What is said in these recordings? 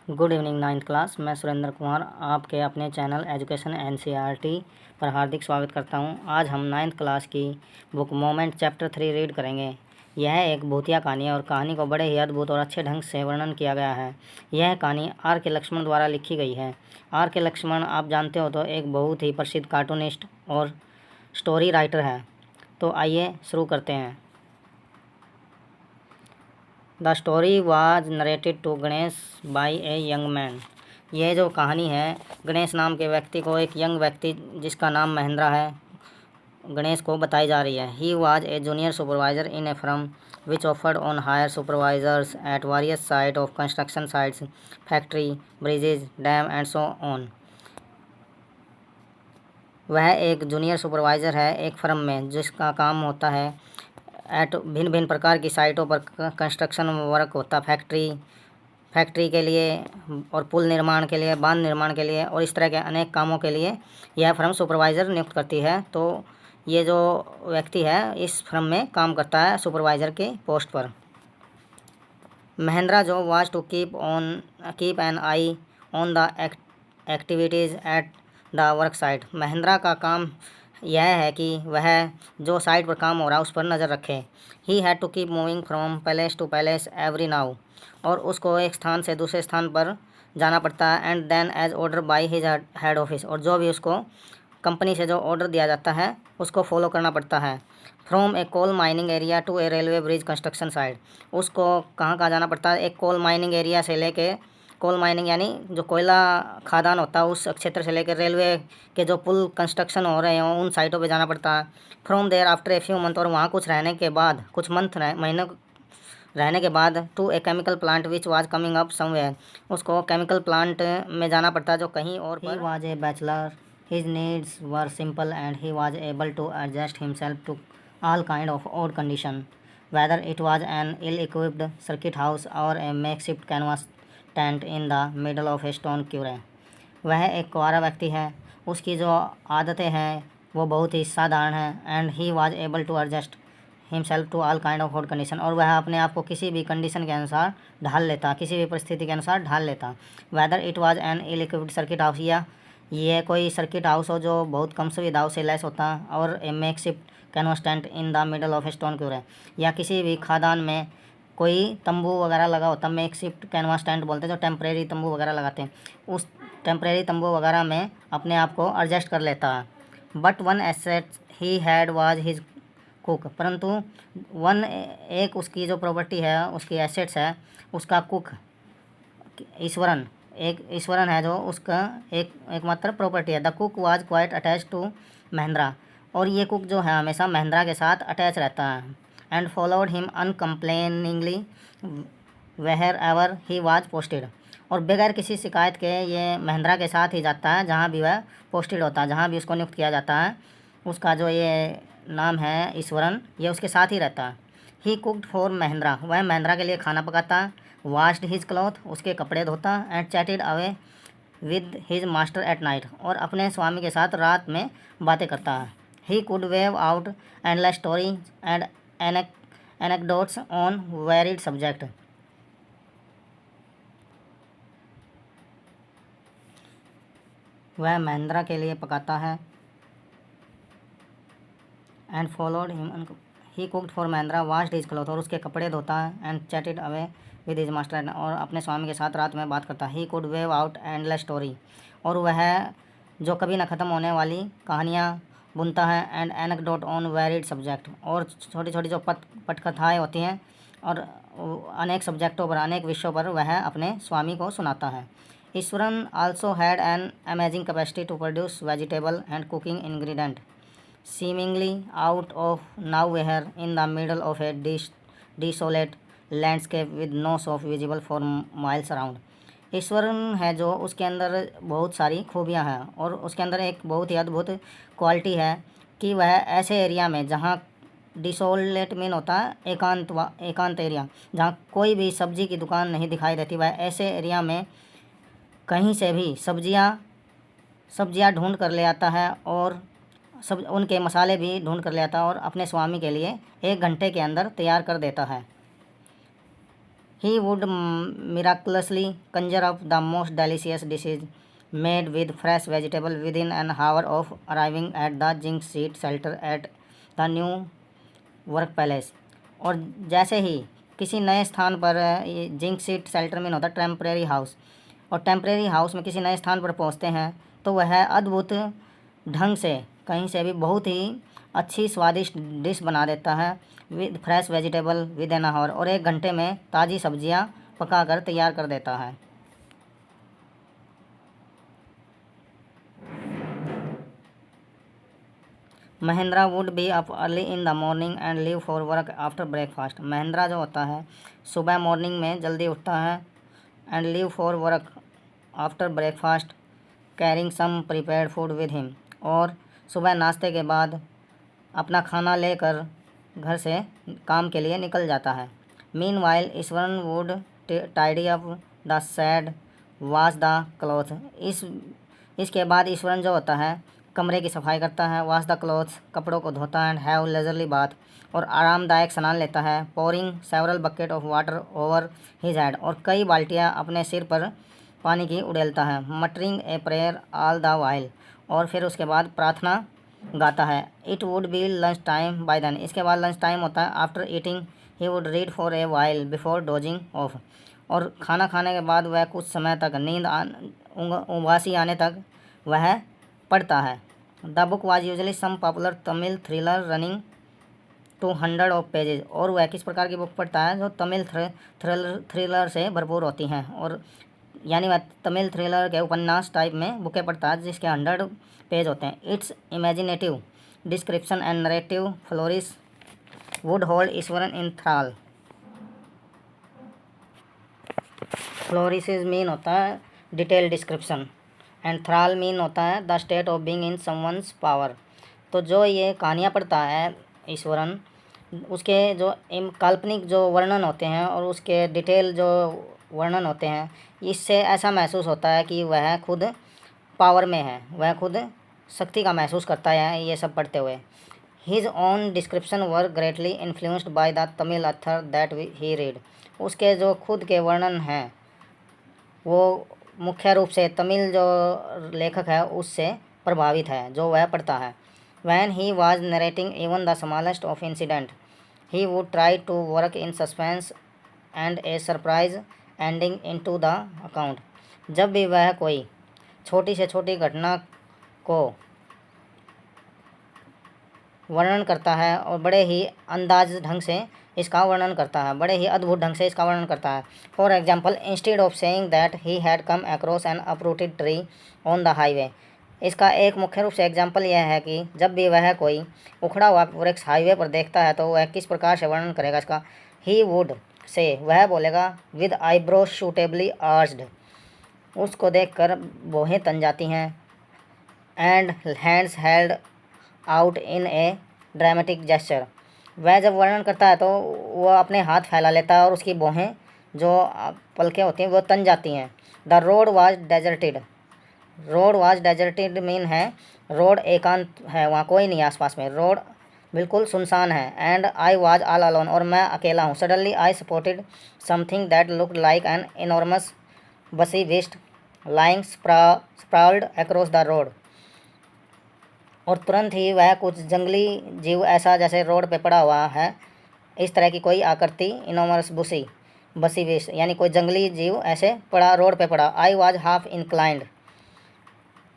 Good evening ninth class. मैं सुरेंद्र कुमार आपके अपने चैनल एजुकेशन एनसीईआरटी पर हार्दिक स्वागत करता हूं। आज हम नाइन्थ क्लास की बुक मोमेंट चैप्टर 3 रीड करेंगे। यह एक भूतिया कहानी है और कहानी को बड़े ही अद्भुत और अच्छे ढंग से वर्णन किया गया है। यह कहानी आर के लक्ष्मण द्वारा लिखी गई है। आर के लक्ष्मण आप जानते हो तो एक बहुत ही प्रसिद्ध कार्टूनिस्ट और स्टोरी राइटर है। तो आइए शुरू करते हैं। The story was narrated to Ganesh by a young man. ये जो कहानी है गणेश नाम के व्यक्ति को, एक यंग व्यक्ति जिसका नाम महेंद्र है, गणेश को बताई जा रही है। He was a junior supervisor in a firm which offered on hire supervisors at various site of construction sites, factory, bridges, dam and so on. वह एक जूनियर सुपरवाइज़र है एक फर्म में जिसका काम होता है एट भिन्न भिन्न प्रकार की साइटों पर कंस्ट्रक्शन वर्क होता, फैक्ट्री के लिए और पुल निर्माण के लिए, बांध निर्माण के लिए और इस तरह के अनेक कामों के लिए यह फर्म सुपरवाइज़र नियुक्त करती है। तो ये जो व्यक्ति है इस फर्म में काम करता है सुपरवाइज़र के पोस्ट पर। महेंद्र जो was to keep an eye on the activities at the work site. Mahendra का काम यह है कि वह जो साइट पर काम हो रहा है उस पर नज़र रखे। He had to keep moving from palace to palace every now, और उसको एक स्थान से दूसरे स्थान पर जाना पड़ता है। And then as order by his head office, और जो भी उसको कंपनी से जो ऑर्डर दिया जाता है उसको फॉलो करना पड़ता है। From a coal mining area to a railway bridge construction site, उसको कहाँ कहाँ जाना पड़ता है, एक कोल माइनिंग एरिया से लेके, कोल माइनिंग यानी जो कोयला खादान होता है उस क्षेत्र से लेकर रेलवे के जो पुल कंस्ट्रक्शन हो रहे हैं उन साइटों पे जाना पड़ता है। From there after a few month, और वहाँ कुछ रहने के बाद, कुछ महीनों रहने के बाद, to a chemical plant which was coming up somewhere, उसको केमिकल प्लांट में जाना पड़ता है जो कहीं और पर। He was a bachelor, his needs were simple and he was able to adjust himself to all kind of odd condition, whether it was an ill-equipped circuit house or a makeshift canvas tent in the middle of a stone quarry. वह एक कुंवारा व्यक्ति है, उसकी जो आदतें हैं वो बहुत ही साधारण हैं। And he was able to adjust himself to all kind of hot condition, और वह अपने आप को किसी भी कंडीशन के अनुसार ढाल लेता, किसी भी परिस्थिति के अनुसार ढाल लेता। Whether it was an ill equipped circuit house, या ये कोई सर्किट हाउस हो जो बहुत कम सुविधाओं से लैस होता, और a makeshift canvas tent in the middle of a stone quarry, या किसी भी खादान में कोई तंबू वगैरह लगा होता, मेक शिफ्ट कैनवास टेंट बोलते हैं जो टेम्परेरी तंबू वगैरह लगाते हैं, उस टेम्परेरी तंबू वगैरह में अपने आप को एडजस्ट कर लेता है। But one asset he had was his cook, परंतु एक उसकी जो प्रॉपर्टी है, उसकी एसेट्स है, उसका कुक ईश्वरन है जो उसका एकमात्र प्रॉपर्टी है। The cook was quite attach to Mahendra, और ये कुक जो है हमेशा महेंद्र के साथ अटैच रहता है। And followed him uncomplainingly wherever he was posted, और बगैर किसी शिकायत के ये महेंद्र के साथ ही जाता है जहाँ भी वह पोस्टेड होता है, जहाँ भी उसको नियुक्त किया जाता है। उसका जो ये नाम है ईश्वरन, ये उसके साथ ही रहता है। ही कुकड फॉर महेंद्र, वह महेंद्र के लिए खाना पकाता, वाश्ड हिज क्लॉथ, उसके कपड़े धोता, and chatted away with his master eight night, और अपने स्वामी के साथ रात में बातें करता है। He could wave out endless story and anecdotes on varied subject. वह महेंद्र के लिए पकाता है। And followed him, he cooked for Mahendra, washed his cloth, और उसके कपड़े धोता है, and chatted away with his master, और अपने स्वामी के साथ रात में बात करता है। He could wave out endless story, और वह जो कभी न ख़त्म होने वाली कहानियाँ बुनता है। And anecdote on varied subject, और छोटी छोटी जो पटकथाएँ होती हैं और अनेक सब्जेक्टों पर, अनेक विषयों पर वह अपने स्वामी को सुनाता है। Iswaran also had an amazing capacity to produce vegetable and cooking ingredient seemingly out of nowhere in the middle of a desolate landscape with no source visible for miles around। Eswaran है जो उसके अंदर बहुत सारी खूबियां हैं, और उसके अंदर एक बहुत ही अद्भुत क्वालिटी है कि वह ऐसे एरिया में जहाँ डिसोलेट मीन होता है एकांत एरिया, जहाँ कोई भी सब्जी की दुकान नहीं दिखाई देती, वह ऐसे एरिया में कहीं से भी सब्जियाँ ढूंढ कर ले आता है, और सब उनके मसाले भी ढूंढ कर ले आता है, और अपने स्वामी के लिए 1 घंटे के अंदर तैयार कर देता है। He would miraculously conjure up the most delicious dishes made with fresh vegetable within an hour of arriving at the zinc sheet shelter at the new work palace. और जैसे ही किसी नए स्थान पर ये जिंक सीट शेल्टर में होता है टेम्परेरी हाउस, और टेम्परेरी हाउस में किसी नए स्थान पर पहुंचते हैं तो वह अद्भुत ढंग से कहीं से भी बहुत ही अच्छी स्वादिष्ट डिश बना देता है with fresh vegetable with an hour, और 1 घंटे में ताज़ी सब्जियां पकाकर तैयार कर देता है। Mahendra would be up early in the morning and leave for work after breakfast. Mahendra जो होता है सुबह मॉर्निंग में जल्दी उठता है and leave for work after breakfast carrying some prepared food with him, और सुबह नाश्ते के बाद अपना खाना लेकर घर से काम के लिए निकल जाता है। Meanwhile Iswaran would tidy up the shed wash the cloth. इसके बाद ईश्वरन जो होता है कमरे की सफाई करता है, वॉश द क्लॉथ्स कपड़ों को धोता है, एंड हैव लेजरली बाथ और आरामदायक स्नान लेता है, pouring several bucket of water over his head और कई बाल्टियाँ अपने सिर पर पानी की उड़ेलता है, muttering a prayer all the while और फिर उसके बाद प्रार्थना गाता है। It would be lunch time by then. इसके बाद लंच टाइम होता है। After eating he would read for a while before dozing off, और खाना खाने के बाद वह कुछ समय तक उबासी आने तक वह पढ़ता है। The book was usually some popular Tamil thriller running 200 of pages, और वह किस प्रकार की बुक पढ़ता है जो तमिल थ्रिलर से भरपूर होती हैं, और यानी वह तमिल थ्रिलर के उपन्यास टाइप में बुकें पढ़ता है जिसके 100 पेज होते हैं। Its imaginative description and narrative florid would hold Iswaran in thrall. Florid mean होता है detail description and thrall mean होता है the state of being in someone's power. तो जो ये कहानियाँ पढ़ता है ईश्वरन, उसके जो काल्पनिक जो वर्णन होते हैं और उसके डिटेल जो वर्णन होते हैं, इससे ऐसा महसूस होता है कि वह खुद पावर में है, वह खुद शक्ति का महसूस करता है ये सब पढ़ते हुए। His own description were greatly influenced by the Tamil author that he read. उसके जो खुद के वर्णन हैं वो मुख्य रूप से तमिल जो लेखक है उससे प्रभावित है जो वह पढ़ता है। When he was narrating even the smallest of incident he would try to work in suspense and a surprise ending into the account. जब भी वह कोई छोटी से छोटी घटना को वर्णन करता है और बड़े ही अंदाज ढंग से इसका वर्णन करता है, बड़े ही अद्भुत ढंग से इसका वर्णन करता है। For example, instead of saying that he had come across N uprooted tree on the highway. इसका एक मुख्य रूप से एग्जाम्पल यह है कि जब भी वह कोई उखड़ा हुआ वृक्ष हाईवे पर देखता है तो वह किस प्रकार से वर्णन करेगा इसका। ही वुड से, वह बोलेगा, विद आईब्रोज शूटेबली आर्च्ड, उसको देखकर भौहें तन जाती हैं, and hands held out in A dramatic gesture. वह जब वर्णन करता है तो वह अपने हाथ फैला लेता है और उसकी भौहें जो पलकें होती हैं वो तन जाती हैं। The road was deserted. Road was deserted mean है रोड एकांत है, वहाँ कोई नहीं आसपास में, रोड बिल्कुल सुनसान है। And I was all alone, और मैं अकेला हूँ। Suddenly I spotted something that looked like an enormous बसी विस्ट लाइंग स्प्राउल्ड अक्रॉस द रोड, और तुरंत ही वह कुछ जंगली जीव ऐसा जैसे रोड पे पड़ा हुआ है, इस तरह की कोई आकृति, इनोमरस बसी विश यानी कोई जंगली जीव ऐसे पड़ा रोड पे पड़ा। I was half inclined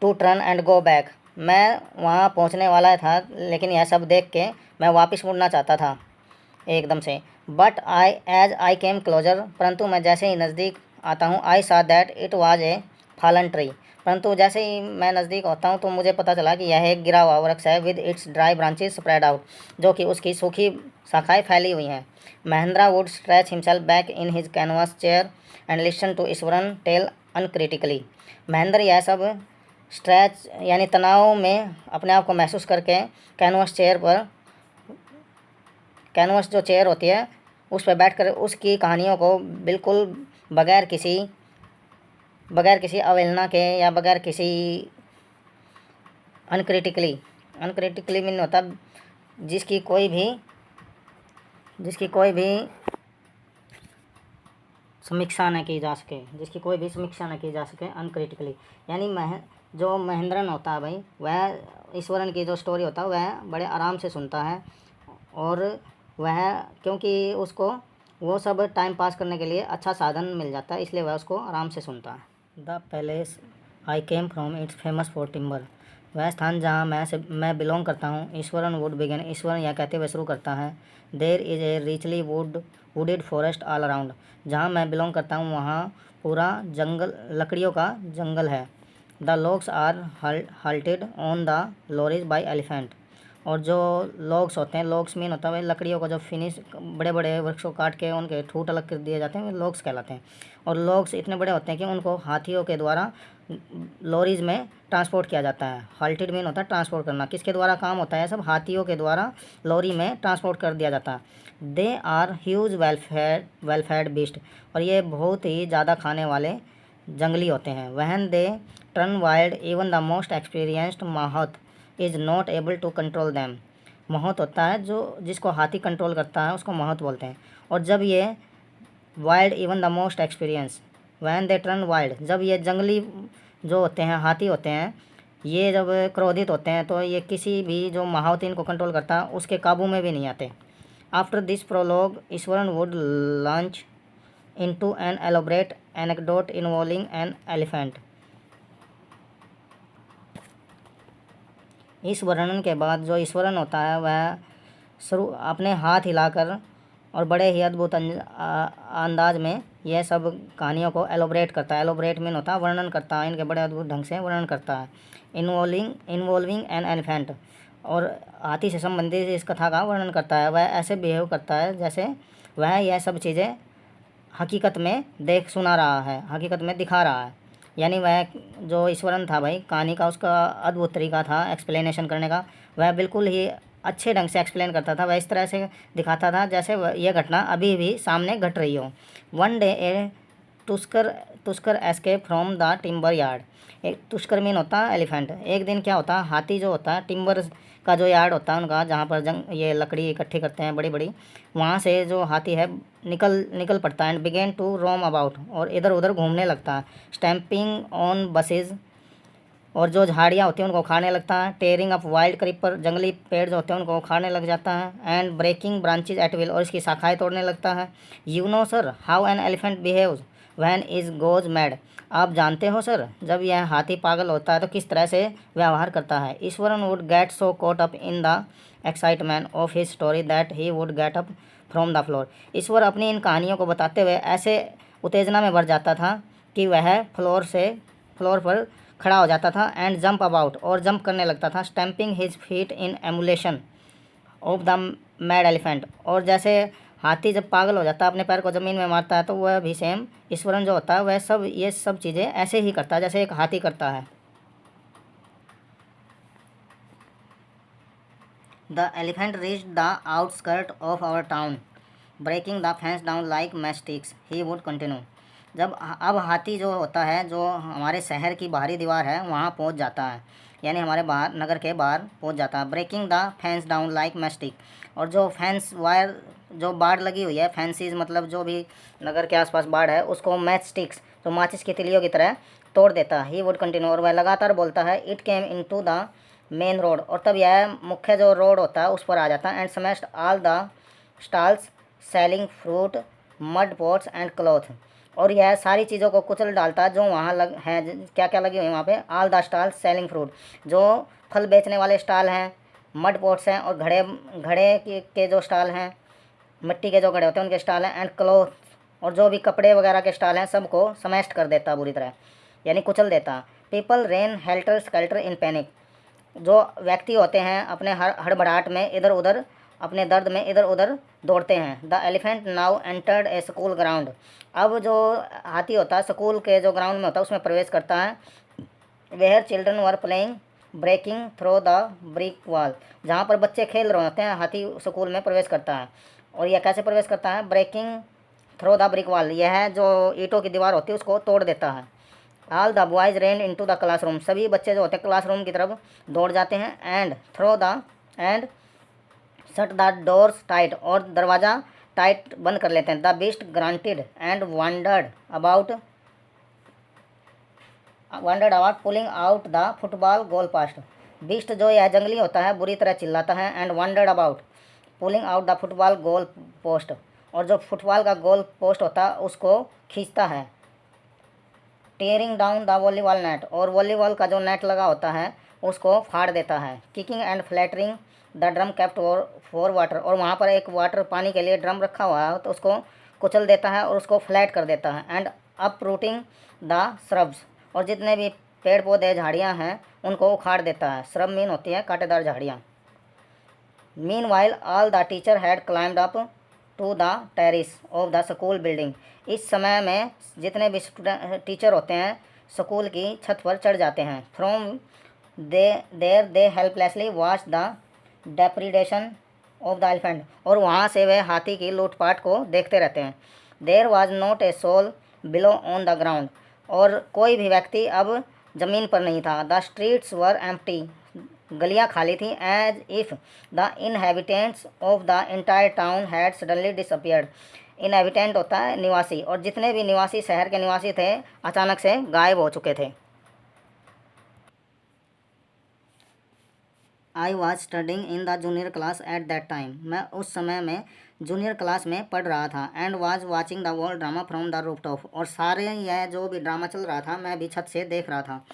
to turn and go back. मैं वहाँ पहुँचने वाला था लेकिन यह सब देख के मैं वापस मुड़ना चाहता था एकदम से। But as I came closer, परंतु मैं जैसे ही नज़दीक आता हूँ, I saw that it was a fallen tree, परंतु जैसे ही मैं नज़दीक होता हूँ तो मुझे पता चला कि यह एक गिरा हुआ वृक्ष है, with its dry branches spread out, जो कि उसकी सूखी शाखाएं फैली हुई हैं। Mahendra would stretch himself back in his canvas chair and listen to Iswaran tell uncritically. Mahendra यह सब स्ट्रेच यानी तनाव में अपने आप को महसूस करके कैनवास जो चेयर होती है उस पर बैठकर उसकी कहानियों को बिल्कुल बगैर किसी अवहेलना के या बगैर किसी अनक्रिटिकली मीन होता जिसकी कोई भी समीक्षा न की जा सके, जिसकी कोई भी समीक्षा न की जा सके अनक्रिटिकली। यानी जो महेंद्रन होता है भाई, वह ईश्वरन की जो स्टोरी होता है वह बड़े आराम से सुनता है, और वह क्योंकि उसको वो सब टाइम पास करने के लिए अच्छा साधन मिल जाता है, इसलिए वह उसको आराम से सुनता है। The palace I came from its famous for timber. वह स्थान जहाँ मैं बिलोंग करता हूँ, ईश्वरन वुड बिगिन, ईश्वरन यह कहते हुए शुरू करता है, there is a richly wooded forest all around. जहाँ मैं बिलोंग करता हूँ वहाँ पूरा जंगल, लकड़ियों का जंगल है। The logs are halted on the lorries by elephant. और जो लॉग्स होते हैं, लॉग्स मीन होता है लकड़ियों को जो फिनिश बड़े बड़े वृक्षों काट के उनके ठूट अलग कर दिए जाते हैं, वे लॉग्स कहलाते हैं। और लॉग्स इतने बड़े होते हैं कि उनको हाथियों के द्वारा लॉरीज में ट्रांसपोर्ट किया जाता है। हाल्टेड मीन होता है ट्रांसपोर्ट करना। किसके द्वारा काम होता है? सब हाथियों के द्वारा लॉरी में ट्रांसपोर्ट कर दिया जाता है। They are huge well fed beast. और ये बहुत ही ज़्यादा खाने वाले जंगली होते हैं। When they turn wild even the most experienced mahout is not able to control them. Mahout होता है जो जिसको हाथी कंट्रोल करता है, उसको माहौत बोलते हैं। और जब ये wild even the most experience when they turn wild, जब ये जंगली जो होते हैं, हाथी होते हैं, ये जब क्रोधित होते हैं तो ये किसी भी जो महावती इनको कंट्रोल करता है उसके काबू में भी नहीं आते। After this prologue Iswaran would launch into an elaborate anecdote involving an elephant. इस वर्णन के बाद जो ईश्वरन होता है वह शुरू अपने हाथ हिलाकर और बड़े ही अद्भुत अंदाज में यह सब कहानियों को एलोबरेट करता है। एलोबरेट मीन होता है वर्णन करता है, इनके बड़े अद्भुत ढंग से वर्णन करता है। इन्वॉल्विंग एन एलिफेंट, और हाथी से संबंधित इस कथा का वर्णन करता है। वह ऐसे बिहेव करता है जैसे वह यह सब चीज़ें हकीकत में सुना रहा है, हकीकत में दिखा रहा है। यानी वह जो ईश्वरन था भाई, कहानी का उसका अद्भुत तरीका था एक्सप्लेनेशन करने का। वह बिल्कुल ही अच्छे ढंग से एक्सप्लेन करता था। वह इस तरह से दिखाता था जैसे यह घटना अभी भी सामने घट रही हो। One day a tusker escape from the timber yard. एक तुस्कर मीन होता है एलिफेंट। एक दिन क्या होता है, हाथी जो होता है टिम्बर का जो यार्ड होता है उनका, जहाँ पर ये लकड़ी इकट्ठी करते हैं बड़ी बड़ी, वहाँ से जो हाथी है निकल पड़ता है। And began to roam about, और इधर उधर घूमने लगता है। स्टैम्पिंग ऑन बसेज, और जो झाड़ियाँ होती हैं उनको खाने लगता है। टेयरिंग अप वाइल्ड क्रीपर, जंगली पेड़ जो होते हैं उनको खाने लग जाता है। And breaking branches at will, और इसकी शाखाएँ तोड़ने लगता है। You know sir how an elephant behaves when is goes mad. आप जानते हो सर, जब यह हाथी पागल होता है तो किस तरह से व्यवहार करता है। Iswaran would get so caught up in the excitement of his story that he would get up from the floor. Ishwar अपनी इन कहानियों को बताते हुए ऐसे उत्तेजना में भर जाता था कि वह फ्लोर पर खड़ा हो जाता था। एंड जंप अबाउट, और जंप करने लगता था। Stamping his feet in emulation of the mad elephant, और जैसे हाथी जब पागल हो जाता है अपने पैर को ज़मीन में मारता है, तो वह भी सेम ईश्वरन जो होता है वह ये सब चीज़ें ऐसे ही करता है जैसे एक हाथी करता है। The elephant reached the outskirt of our town breaking the fence down like matchsticks he would continue. अब हाथी जो होता है, जो हमारे शहर की बाहरी दीवार है वहाँ पहुँच जाता है, यानी हमारे बाहर नगर के बाहर पहुँच जाता है। Breaking the fence down like matchsticks, और जो फेंस वायर जो बाड़ लगी हुई है, फेंसीज मतलब जो भी नगर के आसपास बाड़ है, उसको मैच स्टिक्स तो माचिस की तिलियों की तरह तोड़ देता है। ही वुड कंटिन्यू, और वह लगातार बोलता है। It came into the main road, और तब यह मुख्य जो रोड होता है उस पर आ जाता है। And smashed all the stalls selling fruit mud pots and cloth, और यह सारी चीज़ों को कुचल डालता है जो वहाँ हैं। क्या क्या लगी हुई वहाँ पे? All the stall selling fruit, जो फल बेचने वाले स्टॉल हैं, मड पॉट्स हैं, और घड़े के जो स्टॉल हैं, मिट्टी के जो घड़े होते हैं उनके स्टॉल हैं। एंड क्लॉथ, और जो भी कपड़े वगैरह के स्टॉल हैं सबको स्मैश्ड कर देता बुरी तरह, यानी कुचल देता। पीपल रेन हेल्टर स्केल्टर इन पैनिक, जो व्यक्ति होते हैं अपने हड़बड़ाहट में इधर उधर, अपने दर्द में इधर उधर दौड़ते हैं। The elephant now entered A school ground, अब जो हाथी होता है स्कूल के जो ग्राउंड में होता है उसमें प्रवेश करता है। Where children were playing breaking through the brick wall, जहाँ पर बच्चे खेल रहे होते हैं, हाथी स्कूल में प्रवेश करता है। और यह कैसे प्रवेश करता है? Breaking through the brick wall, यह जो ईंटों की दीवार होती है उसको तोड़ देता है। All the boys rain into the classroom, सभी बच्चे जो होते हैं क्लासरूम की तरफ दौड़ जाते हैं। And shut the doors tight, और दरवाज़ा टाइट बंद कर लेते हैं। The beast granted and wandered about pulling out the football goal post. Beast जो यह जंगली होता है बुरी तरह चिल्लाता है। And wandered about pulling out the football goal post, और जो फुटबॉल का गोल पोस्ट होता है उसको खींचता है। Tearing down the volleyball net, और वॉलीबॉल का जो नेट लगा होता है उसको फाड़ देता है। Kicking and flattering the drum kept for water, और वहाँ पर एक वाटर पानी के लिए ड्रम रखा हुआ है तो उसको कुचल देता है और उसको फ्लैट कर देता है। एंड अपरूटिंग द श्रब्स, और जितने भी पेड़ पौधे झाड़ियाँ हैं उनको उखाड़ देता है। श्रब मीन होती है कांटेदार झाड़ियाँ। Meanwhile all the teacher had climbed up to the terrace of the school building. इस समय में जितने भी टीचर होते हैं स्कूल की छत पर चढ़ जाते हैं। From there helplessly watch the depredation of the elephant, और वहाँ से वे हाथी की लूटपाट को देखते रहते हैं। There was not a soul below on the ground, और कोई भी व्यक्ति अब ज़मीन पर नहीं था। द स्ट्रीट्स वर एम्प्टी, गलियां खाली थीं। As if the inhabitants of the entire town had suddenly disappeared. Inhabitant होता है निवासी, और जितने भी निवासी शहर के निवासी थे अचानक से गायब हो चुके थे। I was studying in the junior class at that time, मैं उस समय में जूनियर क्लास में पढ़ रहा था। And was watching the world drama from the roof top, और सारे यह जो भी ड्रामा चल रहा था मैं भी छत से देख रहा था।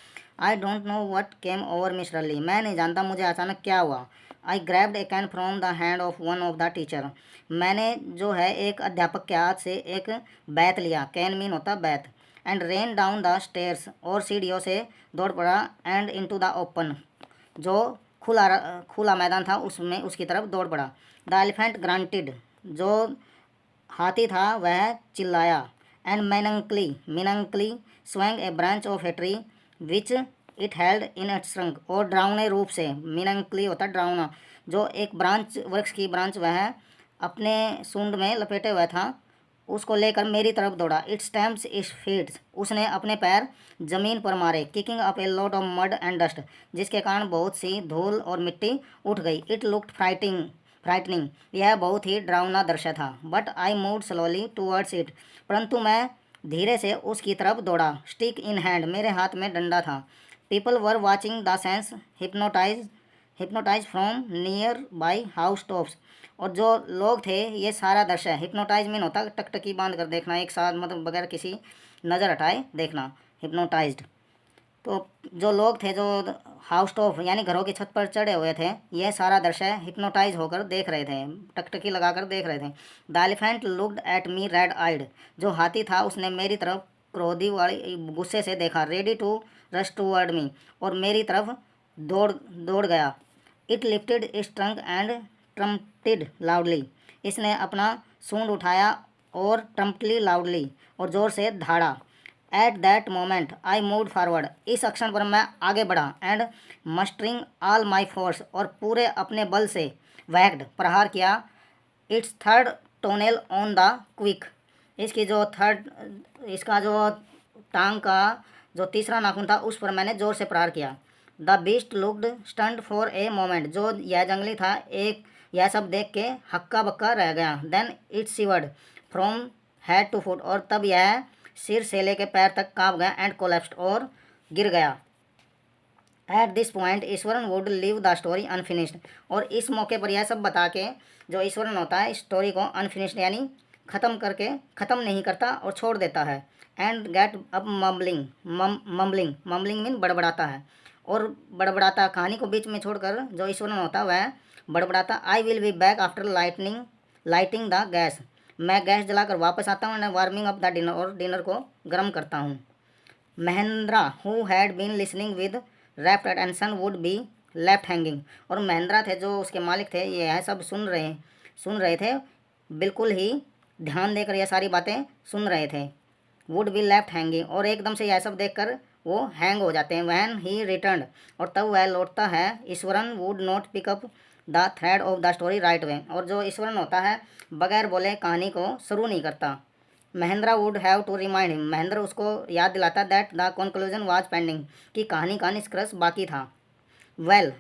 I don't know what came over me really, मैं नहीं जानता मुझे अचानक क्या हुआ। I grabbed a cane from the hand of one of the teacher, मैंने जो है एक अध्यापक के हाथ से एक बैत लिया। कैन मीन होता बैत। And rain down the stairs, और सीढ़ियों से दौड़ पड़ा। एंड इनटू द ओपन, जो खुला मैदान था उसमें उसकी तरफ दौड़ पड़ा। द एलिफेंट ग्रांटेड, जो हाथी था वह चिल्लाया। And menacingly swung a branch of a tree which it held in its trunk, और डरावने रूप से, मीनंकली होता डरावना, जो एक ब्रांच वृक्ष की ब्रांच वह अपने सूंड में लपेटे हुआ था उसको लेकर मेरी तरफ दौड़ा। इट स्टैम्प्स इट्स फीट, उसने अपने पैर जमीन पर मारे। Kicking up a lot of mud and dust, जिसके कारण बहुत सी धूल और मिट्टी उठ गई। इट लुक्ड फ्राइटनिंग, यह बहुत ही डरावना दृश्य था। But I moved slowly towards it, परंतु मैं धीरे से उसकी तरफ दौड़ा। स्टिक इन हैंड, मेरे हाथ में डंडा था। People were watching the scene hypnotise from nearby house tops, और जो लोग थे ये सारा दृश्य, हिप्नोटाइज मीन होता टकटकी बांध कर देखना, एक साथ मतलब बगैर किसी नज़र हटाए देखना, हिप्नोटाइज्ड। तो जो लोग थे जो हाउस टॉप यानी घरों की छत पर चढ़े हुए थे यह सारा दृश्य हिप्नोटाइज होकर देख रहे थे, टकटकी लगाकर देख रहे थे। The elephant looked at me red eyed, जो हाथी था उसने मेरी तरफ क्रोधी वाली गुस्से से देखा। Ready to rush toward me, और मेरी तरफ दौड़ गया। It lifted its trunk and trumpeted loudly, इसने अपना सूंड उठाया और ट्रम्पली लाउडली, और ज़ोर से धाड़ा। At that moment I moved forward, इस क्षण पर मैं आगे बढ़ा। And mustering all my force, और पूरे अपने बल से वैक्ड प्रहार किया। Its third toenail on the quick, इसका जो टांग का जो तीसरा नाखून था उस पर मैंने जोर से प्रहार किया। The beast looked stunt for a moment, जो यह जंगली था एक यह सब देख के हक्का बक्का रह गया। Then it shivered from head to foot, और तब यह सिर से लेके पैर तक काँप गया। एंड कोलैप्स्ड, और गिर गया। At this point Eswaran would leave the story unfinished, और इस मौके पर यह सब बता के जो ईश्वरन होता है स्टोरी को अनफिनिश्ड यानी ख़त्म नहीं करता और छोड़ देता है। And get up mumbling mean बड़बड़ाता है, और बड़बड़ाता कहानी को बीच में छोड़कर जो ईश्वरन होता है वह बड़बड़ाता। I will be back after lighting the gas, मैं गैस जलाकर वापस आता हूँ। And warming up the dinner, और डिनर को गर्म करता हूँ। Mahendra who had been listening with rapt attention would be left hanging, और महेंद्रा थे जो उसके मालिक थे यह सब सुन रहे थे, बिल्कुल ही ध्यान देकर यह सारी बातें सुन रहे थे। वुड बी लेफ्ट हैंगिंग, और एकदम से यह सब देखकर वो हैंग हो जाते हैं। वैन ही रिटर्न, और तब वह लौटता है। Iswaran would not pick up the thread of the story right way, और जो ईश्वरन होता है बगैर बोले कहानी को शुरू नहीं करता। Mahendra would have to remind him, Mahendra उसको याद दिलाता that the conclusion was pending, कि कहानी का निष्कर्ष बाकी था। वेल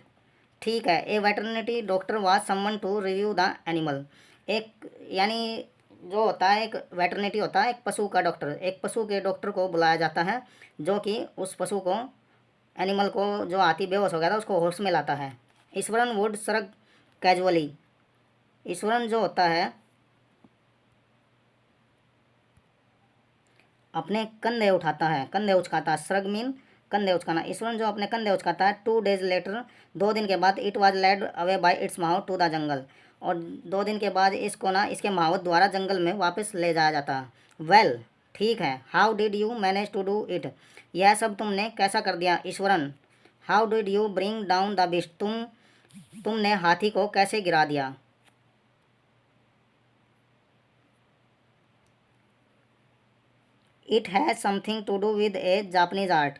ठीक है, a veterinary doctor was someone to review the animal, एक यानी जो होता है एक वेटरनिटी होता है, एक पशु का डॉक्टर, एक पशु के डॉक्टर को बुलाया जाता है जो कि उस पशु को, एनिमल को, जो हाथी बेहोश हो गया था उसको होश में लाता है। ईश्वरन वुड सरग कैजुअली। ईश्वरन जो होता है अपने कंधे उठाता है, कंधे उचकाता है। श्रग मीन कंधे उचकाना। ईश्वरन जो अपने कंधे उचकाता है। 2 days लेटर, 2 दिन के बाद, it was led away by its mouth to the jungle, और 2 दिन के बाद इसको ना इसके माहौत द्वारा जंगल में वापस ले जाया जाता है। वेल, ठीक है। How did you manage to do it, यह सब तुमने कैसा कर दिया Iswaran. How did you bring down the beast, तुमने हाथी को कैसे गिरा दिया। It has something to do with a Japanese art,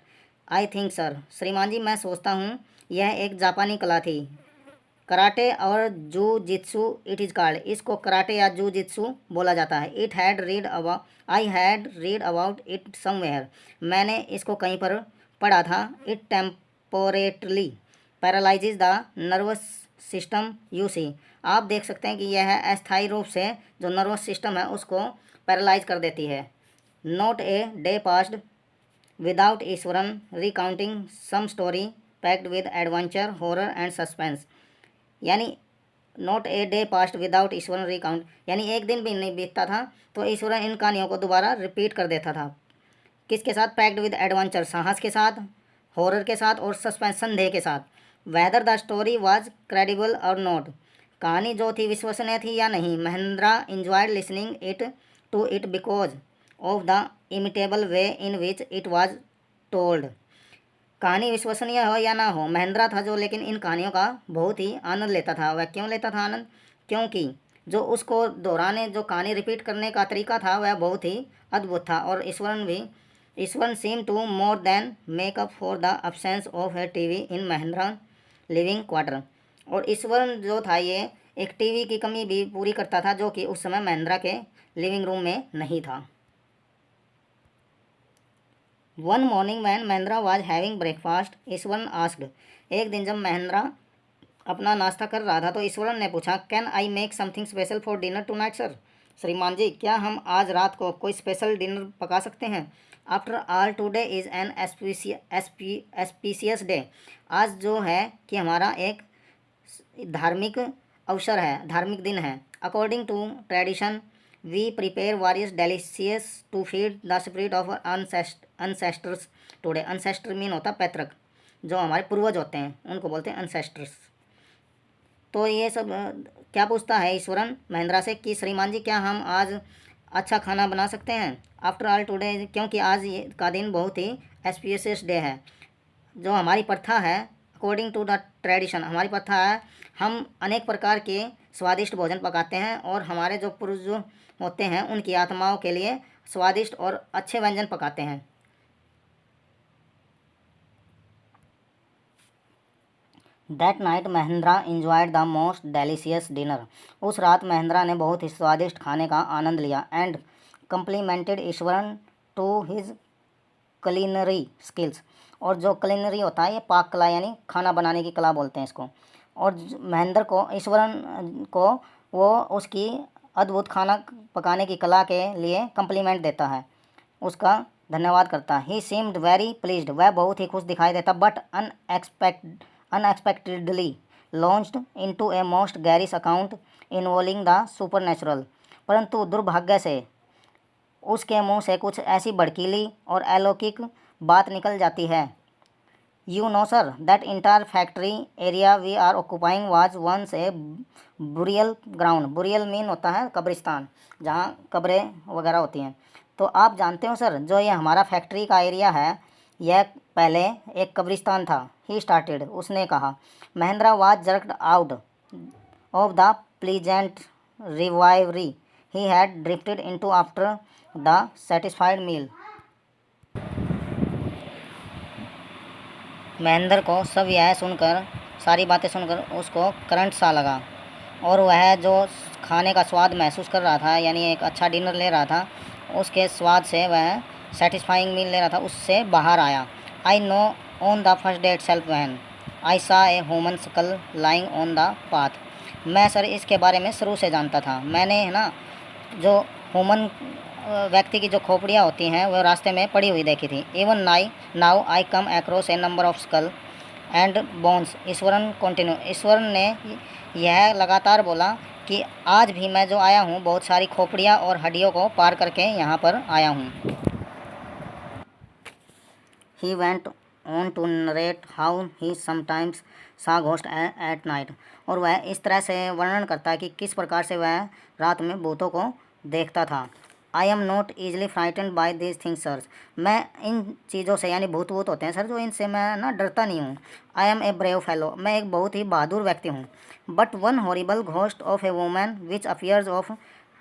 I think sir. श्रीमान जी, मैं सोचता हूँ यह एक जापानी कला थी। कराटे और jujitsu it is called, इसको कराटे या जू जित्सु बोला जाता है। It had read about, I had read about it somewhere, मैंने इसको कहीं पर पढ़ा था। It temporarily paralyses the nervous system, you see, आप देख सकते हैं कि यह अस्थायी रूप से जो नर्वस सिस्टम है उसको पैरालाइज कर देती है। Not a day passed without Iswaran recounting some story packed with adventure, horror and suspense, यानी not a day passed without Iswaran recount, यानी एक दिन भी नहीं बीतता था तो ईश्वरन इन कहानियों को दोबारा रिपीट कर देता था। किसके साथ? पैक्ड विद एडवेंचर, साहस के साथ, हॉरर के साथ, और सस्पेंस, संदेह के साथ। Whether the story was credible or not, कहानी जो थी विश्वसनीय थी या नहीं। Mahendra enjoyed listening it to it because of the imitable way in which it was told, कहानी विश्वसनीय हो या ना हो, महेंद्रा था जो लेकिन इन कहानियों का बहुत ही आनंद लेता था। वह क्यों लेता था आनंद? क्योंकि जो उसको दोहराने, जो कहानी रिपीट करने का तरीका था वह बहुत ही अद्भुत था। और Iswaran seem to more than make up for the absence of a TV in Mahendra living quarter, और ईश्वरन जो था ये एक टीवी की कमी भी पूरी करता था जो कि उस समय महेंद्रा के लिविंग रूम में नहीं था। One morning when Mahendra was having breakfast, Iswaran asked, एक दिन जब महेंद्रा अपना नाश्ता कर रहा था तो ईश्वरन ने पूछा, can I make something special for dinner tonight sir, श्रीमान जी क्या हम आज रात को कोई स्पेशल डिनर पका सकते हैं। After all today is an auspicious day, आज जो है कि हमारा एक धार्मिक अवसर है, धार्मिक दिन है। According to tradition we prepare various delicious to feed the spirit of ancestors today, ancestor mean होता पैतृक, जो हमारे पूर्वज होते हैं उनको बोलते हैं अनसेस्टर्स। तो ये सब क्या पूछता है ईश्वरन महेंद्रा से कि श्रीमान जी क्या हम आज अच्छा खाना बना सकते हैं। आफ्टर ऑल टुडे, क्योंकि आज ये का दिन बहुत ही एस्पिशियस डे है, जो हमारी प्रथा है। अकॉर्डिंग टू द ट्रेडिशन, हमारी प्रथा है हम अनेक प्रकार के स्वादिष्ट भोजन पकाते हैं और हमारे जो पूर्वज होते हैं उनकी आत्माओं के लिए स्वादिष्ट और अच्छे व्यंजन पकाते हैं। That night Mahindra enjoyed the most delicious dinner, उस रात महेंद्रा ने बहुत ही स्वादिष्ट खाने का आनंद लिया। And complimented Iswaran to his culinary skills, और जो कुलिनरी होता है ये पाक कला यानी खाना बनाने की कला बोलते हैं इसको। और महेंद्र को, ईश्वरन को वो उसकी अद्भुत खाना पकाने की कला के लिए कम्प्लीमेंट देता है, उसका धन्यवाद करता है। ही सीम्ड वेरी प्लीज्ड, वह बहुत ही खुश दिखाई देता। But unexpectedly launched into a most garish account involving the supernatural, परंतु दुर्भाग्य से उसके मुंह से कुछ ऐसी भड़कीली और अलौकिक बात निकल जाती है। You know sir that entire factory area we are occupying was once a burial ground, burial mean होता है कब्रिस्तान, जहाँ कब्रें वगैरह होती हैं। तो आप जानते हो सर जो ये हमारा फैक्ट्री का एरिया है यह पहले एक कब्रिस्तान था। ही स्टार्टेड, उसने कहा। Mahendra was jerked out of the pleasant reverie he had drifted into after the satisfied meal. Mahendra को सब यह सुनकर, सारी बातें सुनकर उसको करंट सा लगा और वह जो खाने का स्वाद महसूस कर रहा था यानी एक अच्छा डिनर ले रहा था, उसके स्वाद से वह सेटिस्फाइंग मील ले रहा था, उससे बाहर आया। I know on the first day itself when I saw a human skull lying on the path, मैं सर इसके बारे में शुरू से जानता था। मैंने है ना जो ह्यूमन व्यक्ति की जो खोपड़ियाँ होती हैं वह रास्ते में पड़ी हुई देखी थी। Even now I come across A number of skull and bones, Eswaran continue. Eswaran ने यह लगातार बोला कि आज भी मैं जो आया हूँ बहुत सारी खोपड़ियाँ और हड्डियों को पार करके यहाँ पर आया हूँ। He went on to narrate how he sometimes saw ghost at night. और वह इस तरह से वर्णन करता है कि किस प्रकार से वह रात में भूतों को देखता था। I am not easily frightened by this things sir. मैं इन चीज़ों से, यानी भूत होते हैं सर जो, इनसे मैं ना डरता नहीं हूँ। I am a brave fellow, मैं एक बहुत ही बहादुर व्यक्ति हूँ। But one horrible ghost of a woman which appears off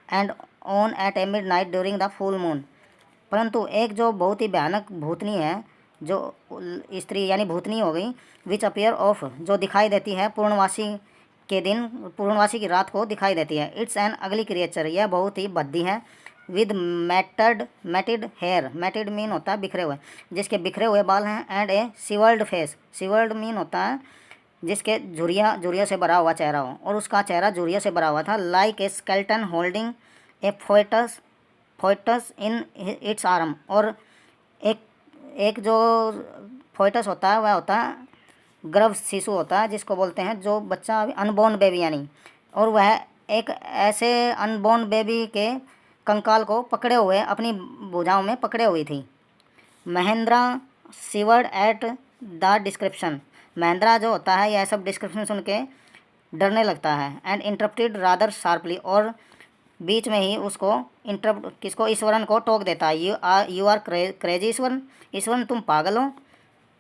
and on at a midnight during the full moon. परंतु एक जो बहुत ही भयानक भूतनी है, जो स्त्री यानी भूतनी हो गई, विच अपियर ऑफ, जो दिखाई देती है पूर्णवासी के दिन, पूर्णवासी की रात को दिखाई देती है। इट्स एन अगली क्रिएचर, यह बहुत ही भद्दी है। विद मैटिड हेयर, मैटिड मीन होता है बिखरे हुए, जिसके बिखरे हुए बाल हैं। एंड ए सिवर्ल्ड फेस, सिवर्ल्ड मीन होता है जिसके झुर्रियों से भरा हुआ चेहरा हो, और उसका चेहरा झुर्रियों से भरा हुआ था। Like a skeleton holding a foetus in its arm, और एक जो फोइटस होता है वह होता है गर्भ शिशु होता है, जिसको बोलते हैं जो बच्चा अनबॉर्न बेबी यानी, और वह एक ऐसे अनबॉर्न बेबी के कंकाल को पकड़े हुए अपनी भुजाओं में पकड़े हुई थी। Mahendra shivered at the description, Mahendra जो होता है यह सब डिस्क्रिप्शन सुन के डरने लगता है। एंड इंटरप्टेड रादर शार्पली, और बीच में ही उसको किसको, ईश्वरन को टोक देता है। You are crazy Iswaran, Iswaran तुम पागल हो।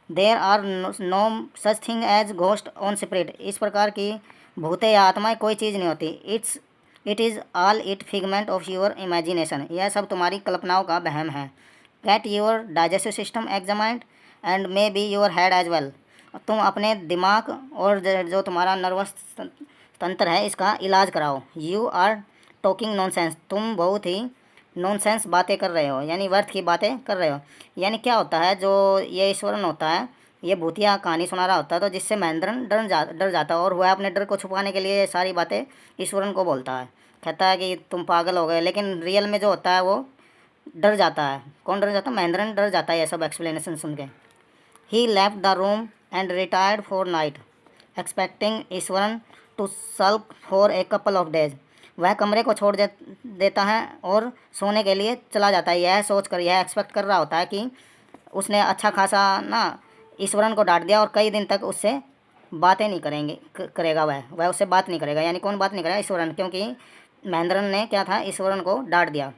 There are no such thing as ghost on spirit, इस प्रकार की भूतें या आत्माएं कोई चीज़ नहीं होती। It is all it figment of your imagination, यह सब तुम्हारी कल्पनाओं का वहम है। Get your digestive system examined and maybe your head as well, तुम अपने दिमाग और जो तुम्हारा नर्वस तंत्र है इसका इलाज कराओ। यू आर टॉकिंग नॉनसेंस, तुम बहुत ही नॉनसेंस बातें कर रहे हो, यानी व्यर्थ की बातें कर रहे हो। यानी क्या होता है, जो ये ईश्वरन होता है ये भूतिया कहानी सुना रहा होता है, तो जिससे महेंद्रन डर जाता है, और वह अपने डर को छुपाने के लिए ये सारी बातें ईश्वरन को बोलता है। कहता है कि तुम पागल हो गए, लेकिन रियल में जो होता है वो डर जाता है। कौन डर जाता है? महेंद्रन डर जाता है ये सब एक्सप्लेनेशन सुन के। He left the room and retired for night expecting Iswaran to sulk for a couple of days, वह कमरे को छोड़ देता है और सोने के लिए चला जाता है, यह सोचकर, यह एक्सपेक्ट कर रहा होता है कि उसने अच्छा खासा ना ईश्वरन को डांट दिया और कई दिन तक उससे बातें नहीं करेगा, वह उससे बात नहीं करेगा। यानी कौन बात नहीं करेगा? ईश्वरन, क्योंकि महेंद्रन ने क्या था, ईश्वरन को डांट दिया।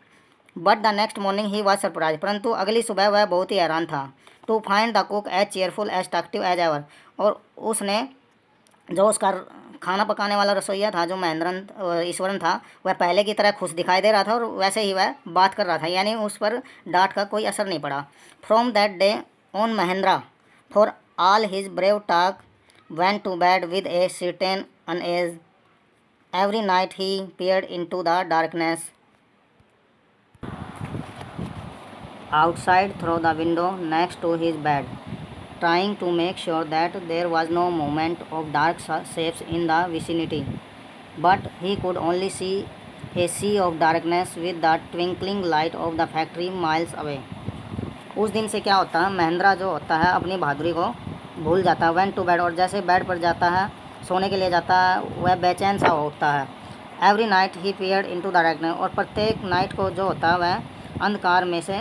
But the next morning he was surprise, परंतु अगली सुबह वह बहुत ही हैरान था। To find the cook as cheerful as talkative as ever, और उसने जो उसका खाना पकाने वाला रसोइया था, जो ईश्वरन था, वह पहले की तरह खुश दिखाई दे रहा था और वैसे ही वह बात कर रहा था, यानी उस पर डांट का कोई असर नहीं पड़ा। From that day on Mahendra for all his brave talk went to bed with a certain unease. Every night he peered into the darkness outside through the window next to his bed, trying to make sure that there was no movement of dark shapes in the vicinity. But he could only see a sea of darkness with the twinkling light of the factory miles away. उस दिन से क्या होता है, महेंद्रा जो होता है अपनी बहादुरी को भूल जाता है। वेंट टू बेड, और जैसे बेड पर जाता है, सोने के लिए जाता है, वह बेचैन सा होता है। Every night he peered into the darkness, और प्रत्येक नाइट को जो होता है वह अंधकार में से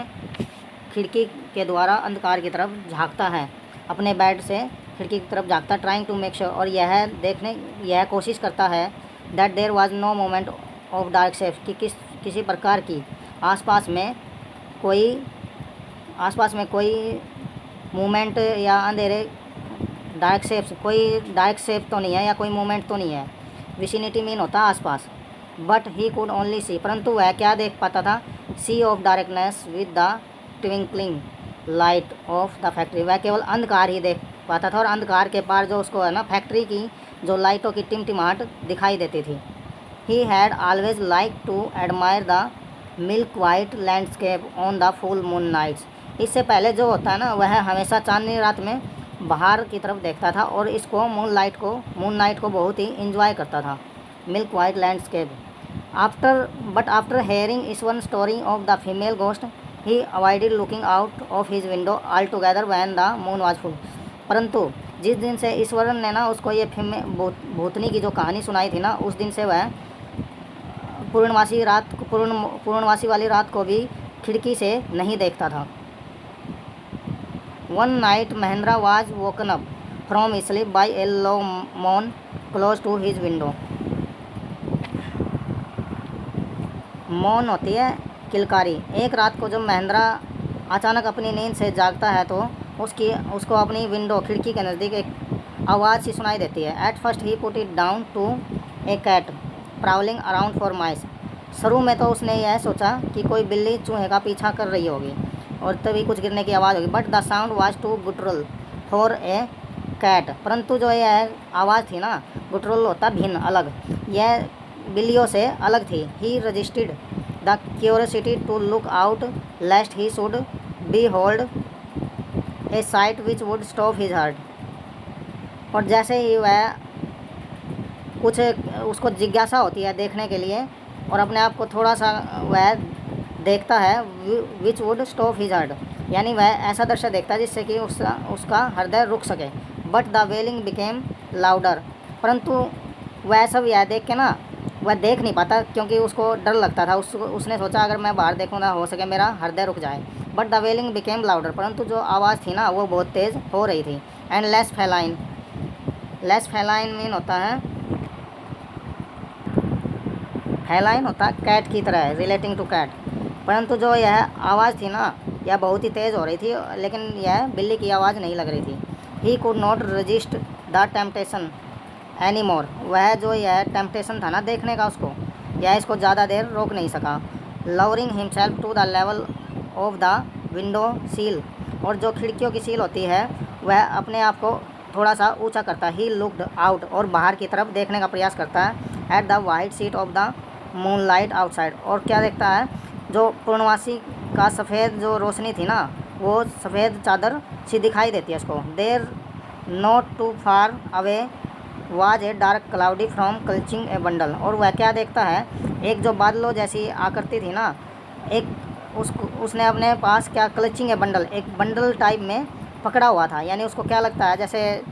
खिड़की के द्वारा अंधकार की तरफ झांकता है, अपने बेड से खिड़की की तरफ झांकता, ट्राइंग टू मेक श्योर, और यह कोशिश करता है that there was no moment of dark shapes, कि किसी प्रकार की आसपास में कोई मूवमेंट या अंधेरे डार्क शेप्स, कोई डार्क शेप तो नहीं है या कोई मूवमेंट तो नहीं है। विसिनिटी मीन होता है आसपास। But he could only see, परंतु वह क्या देख पाता था? Sea of darkness with the twinkling light of the factory, वह केवल अंधकार ही देख पाता था, और अंधकार के पार जो उसको है ना फैक्ट्री की जो लाइटों की टिमटिमाहट दिखाई देती थी। He had always like to admire the milk white landscape on the full moon nights, इससे पहले जो होता है ना वह हमेशा चांदनी रात में बाहर की तरफ देखता था और इसको मून नाइट को बहुत ही इंजॉय करता था। Milk white landscape, After hearing Ishwar's story of the female ghost, he avoided looking out of his window altogether when the moon was full. परंतु जिस दिन से ईश्वरन ने ना उसको ये भूतनी की जो कहानी सुनाई थी ना, उस दिन से वह पूर्णमासी वाली रात को भी खिड़की से नहीं देखता था. One night Mahendra was woken up from sleep by a low moan close to his window. मौन होती है किलकारी. एक रात को जब महेंद्रा अचानक अपनी नींद से जागता है तो उसको अपनी विंडो खिड़की के नज़दीक एक आवाज़ सी सुनाई देती है. At first he put it down to a cat prowling around for mice. शुरू में तो उसने यह सोचा कि कोई बिल्ली चूहे का पीछा कर रही होगी और तभी कुछ गिरने की आवाज़ होगी. But the sound was too guttural for a cat. परंतु जो यह आवाज़ थी ना, गुटरल होता भिन्न, अलग, यह बिल्लियों से अलग थी. He resisted the curiosity to look out lest he should behold a sight which would stop his heart. और जैसे ही वह कुछ उसको जिज्ञासा होती है देखने के लिए और अपने आप को थोड़ा सा वह देखता है, विच वुड स्टॉप हिज हार्ट, यानी वह ऐसा दृश्य देखता है जिससे कि उसका हृदय रुक सके. But the wailing became louder. परंतु वह सब यह देख के ना वह देख नहीं पाता क्योंकि उसको डर लगता था. उसने सोचा अगर मैं बाहर देखूँगा हो सके मेरा हृदय रुक जाए. But the wailing became louder. परंतु जो आवाज़ थी ना वो बहुत तेज़ हो रही थी. एंड लेस फेलाइन मीन होता है, फेलाइन होता है कैट की तरह, रिलेटिंग टू कैट. परंतु जो यह आवाज़ थी ना यह बहुत ही तेज़ हो रही थी, लेकिन यह बिल्ली की आवाज़ नहीं लग रही थी. He could not resist the temptation any more. वह जो यह टेम्पटेशन था ना देखने का उसको, यह इसको ज़्यादा देर रोक नहीं सका. Lowering himself to the level of the window sill. और जो खिड़कियों की सील होती है वह अपने आप को थोड़ा सा ऊंचा करता है. He looked out. और बाहर की तरफ देखने का प्रयास करता है. At the white sheet of the moon light outside. और क्या देखता है, जो पूर्णमासी का सफ़ेद जो रोशनी थी ना वो सफ़ेद चादर सी दिखाई देती है उसको. There not too far away was a dark cloudy from clutching a bundle. और वह क्या देखता है, एक जो बादलों जैसी आकृति थी ना, एक उसने अपने पास क्या क्लचिंग ए बंडल, एक बंडल टाइप में पकड़ा हुआ था. यानी उसको क्या लगता है, जैसे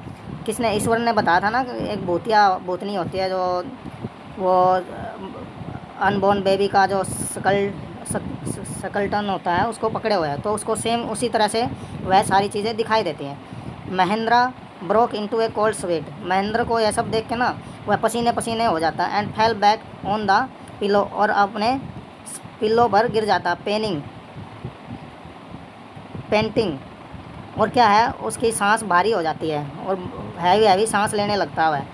किसने, ईश्वर ने बताया था ना कि एक भूतनी होती है जो वो अनबॉर्न बेबी का जो सकलटन होता है उसको पकड़े हुए हैं. तो उसको सेम उसी तरह से वह सारी चीज़ें दिखाई देती हैं. महेंद्रा ब्रोक इनटू ए कोल्ड स्वेट. महेंद्र को यह सब देख के ना वह पसीने पसीने हो जाता है. And fell back on the pillow. और अपने पिलो पर गिर जाता. पेंटिंग. और क्या है, उसकी सांस भारी हो जाती है और हैवी सांस लेने लगता है.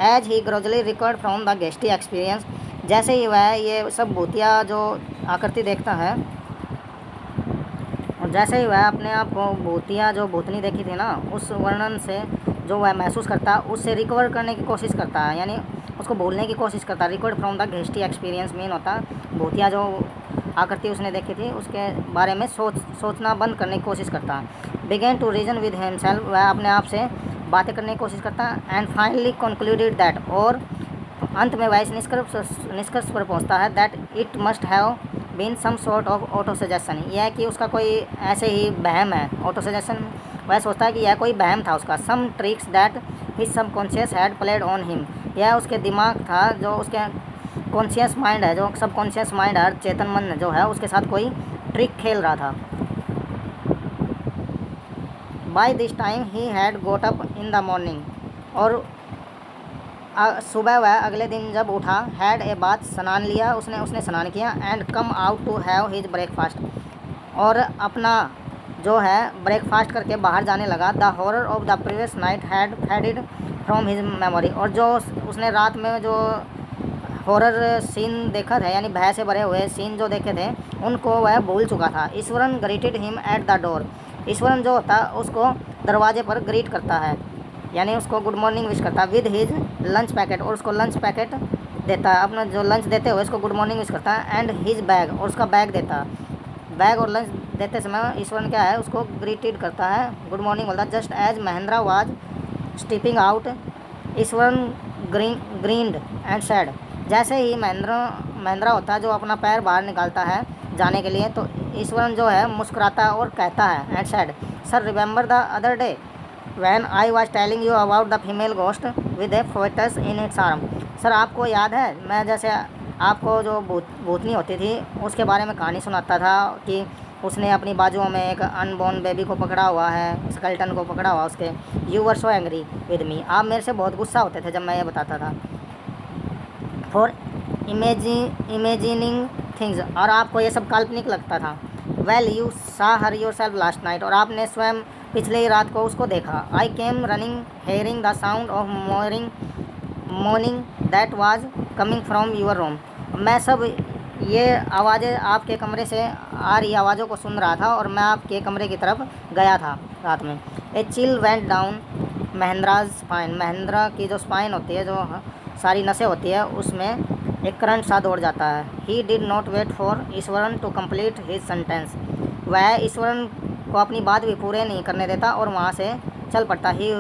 As he gradually recovered from the गेस्टी एक्सपीरियंस. जैसे ही वह ये सब भूतिया जो आकृति देखता है और जैसे ही वह अपने आप को भूतिया जो भूतनी देखी थी ना उस वर्णन से जो वह महसूस करता है उससे रिकवर करने की कोशिश करता है, यानी उसको भूलने की कोशिश करता है. रिकवर्ड फ्रॉम द गेस्टी एक्सपीरियंस मीन होता भूतिया जो आकृति उसने देखी थी उसके बारे में सोचना बंद करने की कोशिश करता है. Began to reason with himself. वह अपने आप से बातें करने की कोशिश करता है. And finally concluded that. और अंत में वह इस निष्कर्ष पर पहुंचता है that it must have been some sort of auto suggestion. यह कि उसका कोई ऐसे ही बहम है. ऑटो सजेशन, वह सोचता है कि यह कोई बहम था उसका. Some tricks that his subconscious had played on him. यह उसके दिमाग था, जो उसके कॉन्शियस माइंड है, जो सबकॉन्शियस माइंड है, चेतन मन जो है उसके साथ कोई ट्रिक खेल रहा था. By this time he had got up in the morning. और सुबह वह अगले दिन जब उठा, हैड ए बाथ, स्नान लिया उसने स्नान किया. And come out to have his breakfast. और अपना जो है ब्रेकफास्ट करके बाहर जाने लगा. The horror of the previous night had faded from his memory. और जो उसने रात में जो हॉरर सीन देखा था, यानी भय से भरे हुए सीन जो देखे थे, उनको वह भूल चुका था. Eswaran greeted him at the door. Eswaran जो होता उसको दरवाजे पर ग्रीट करता है, यानी उसको गुड मॉर्निंग विश करता है. With his lunch packet. और उसको लंच पैकेट देता है, अपना जो लंच देते हुए उसको गुड मॉर्निंग विश करता है. And his bag. और उसका बैग देता है. बैग और लंच देते समय ईश्वरन क्या है, उसको ग्रीटेड करता है, गुड मॉर्निंग बोलता है. Just as Mahendra was stepping out, Iswaran grinned and said. जैसे ही महेंद्रा होता है जो अपना पैर बाहर निकालता है जाने के लिए, तो ईश्वरन जो है मुस्कुराता है और कहता है and said, sir remember the other day when I was telling you about the female ghost with a foetus in its arm. Sir आपको याद है मैं जैसे आपको जो भूतनी होती थी उसके बारे में कहानी सुनाता था कि उसने अपनी बाजुओं में एक अनबॉर्न बेबी को पकड़ा हुआ है, स्केल्टन को पकड़ा हुआ उसके। You were so angry with me, आप मेरे से बहुत गुस्सा होते थे जब मैं ये बताता था। फॉर इमेजिनिंग थिंग्स, और आपको ये सब काल्पनिक लगता था। Well you saw her yourself last night, और आपने स्वयं पिछले ही रात को उसको देखा। I came running hearing the sound of moaning that was coming from your room, मैं सब ये आवाज़ें आपके कमरे से आ रही आवाज़ों को सुन रहा था और मैं आपके कमरे की तरफ गया था रात में। A chill went down Mahendra's spine, Mahendra की जो स्पाइन होती है, जो सारी नसें होती है, उसमें एक करंट सा दौड़ जाता है। He did not wait for Iswaran to complete his sentence, वह ईश्वरन को अपनी बात भी पूरे नहीं करने देता और वहाँ से चल पड़ता। He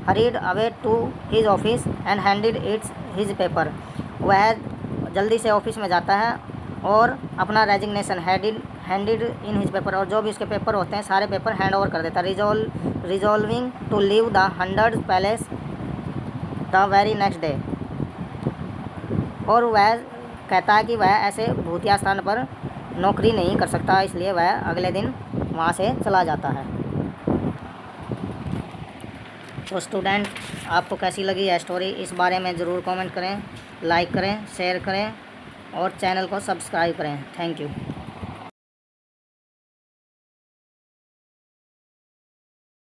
hurried away to his office and handed its his paper, वह जल्दी से ऑफिस में जाता है और अपना resignation handed in his paper, और जो भी उसके पेपर होते हैं सारे पेपर हैंड ओवर कर देता है। Resolving to leave the 100 place the very next day, और वह कहता है कि वह ऐसे भूतिया स्थान पर नौकरी नहीं कर सकता, इसलिए वह अगले दिन वहाँ से चला जाता है। तो स्टूडेंट, आपको कैसी लगी यह स्टोरी, इस बारे में ज़रूर कमेंट करें, लाइक करें, शेयर करें और चैनल को सब्सक्राइब करें। Thank you.